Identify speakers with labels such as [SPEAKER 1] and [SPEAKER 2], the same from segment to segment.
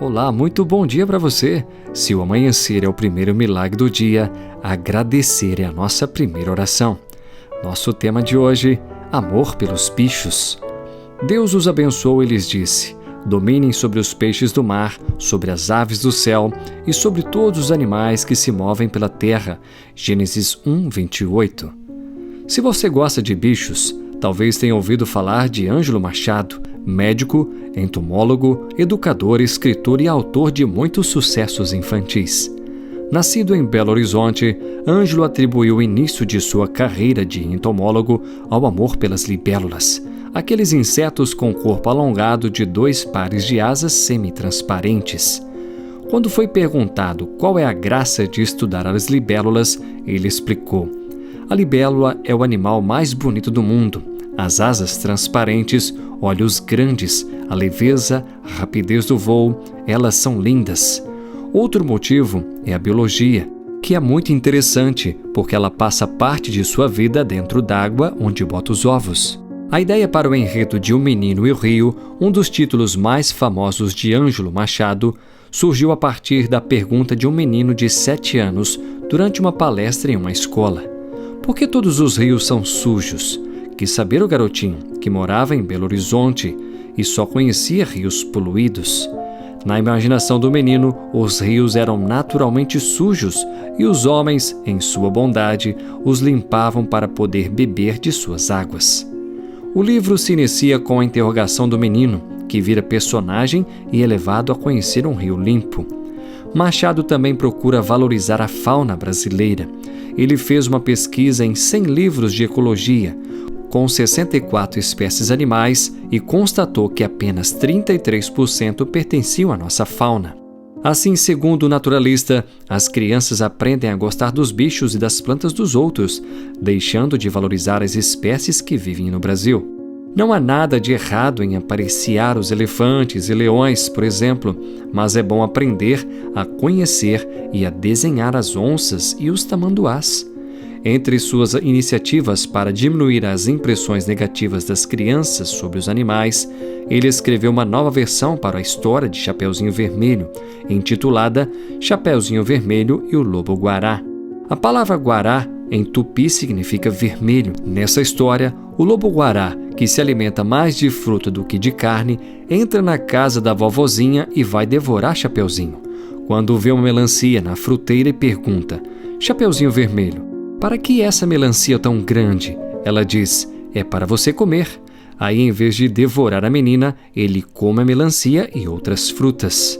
[SPEAKER 1] Olá, muito bom dia para você. Se o amanhecer é o primeiro milagre do dia, agradecer é a nossa primeira oração. Nosso tema de hoje, amor pelos bichos. Deus os abençoou e lhes disse: dominem sobre os peixes do mar, sobre as aves do céu e sobre todos os animais que se movem pela terra. Gênesis 1, 28. Se você gosta de bichos, talvez tenha ouvido falar de Ângelo Machado, médico, entomólogo, educador, escritor e autor de muitos sucessos infantis. Nascido em Belo Horizonte, Ângelo atribuiu o início de sua carreira de entomólogo ao amor pelas libélulas, aqueles insetos com corpo alongado de 2 pares de asas semi-transparentes. Quando foi perguntado qual é a graça de estudar as libélulas, ele explicou: a libélula é o animal mais bonito do mundo. As asas transparentes, olhos grandes, a leveza, a rapidez do voo, elas são lindas. Outro motivo é a biologia, que é muito interessante porque ela passa parte de sua vida dentro d'água onde bota os ovos. A ideia para o enredo de O Menino e o Rio, um dos títulos mais famosos de Ângelo Machado, surgiu a partir da pergunta de um menino de 7 anos durante uma palestra em uma escola: por que todos os rios são sujos? Quis saber o garotinho, que morava em Belo Horizonte e só conhecia rios poluídos. Na imaginação do menino, os rios eram naturalmente sujos e os homens, em sua bondade, os limpavam para poder beber de suas águas. O livro se inicia com a interrogação do menino, que vira personagem e é levado a conhecer um rio limpo. Machado também procura valorizar a fauna brasileira. Ele fez uma pesquisa em 100 livros de ecologia, com 64 espécies animais, e constatou que apenas 33% pertenciam à nossa fauna. Assim, segundo o naturalista, as crianças aprendem a gostar dos bichos e das plantas dos outros, deixando de valorizar as espécies que vivem no Brasil. Não há nada de errado em apreciar os elefantes e leões, por exemplo, mas é bom aprender a conhecer e a desenhar as onças e os tamanduás. Entre suas iniciativas para diminuir as impressões negativas das crianças sobre os animais, ele escreveu uma nova versão para a história de Chapeuzinho Vermelho, intitulada Chapeuzinho Vermelho e o Lobo-Guará. A palavra guará em tupi significa vermelho. Nessa história, o lobo-guará, que se alimenta mais de fruta do que de carne, entra na casa da vovozinha e vai devorar Chapeuzinho. Quando vê uma melancia na fruteira e pergunta: Chapeuzinho Vermelho, para que essa melancia tão grande? Ela diz: é para você comer. Aí, em vez de devorar a menina, ele come a melancia e outras frutas.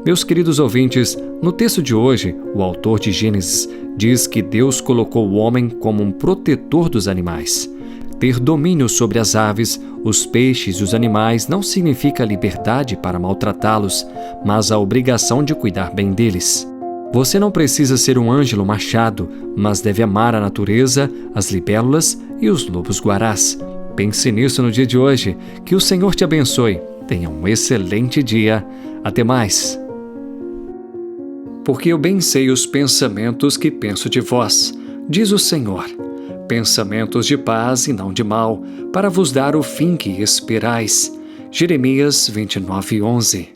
[SPEAKER 1] Meus queridos ouvintes, no texto de hoje, o autor de Gênesis diz que Deus colocou o homem como um protetor dos animais. Ter domínio sobre as aves, os peixes e os animais não significa liberdade para maltratá-los, mas a obrigação de cuidar bem deles. Você não precisa ser um Ângelo Machado, mas deve amar a natureza, as libélulas e os lobos-guarás. Pense nisso no dia de hoje. Que o Senhor te abençoe. Tenha um excelente dia. Até mais. Porque eu bem sei os pensamentos que penso de vós, diz o Senhor, pensamentos de paz e não de mal, para vos dar o fim que esperais. Jeremias 29:11.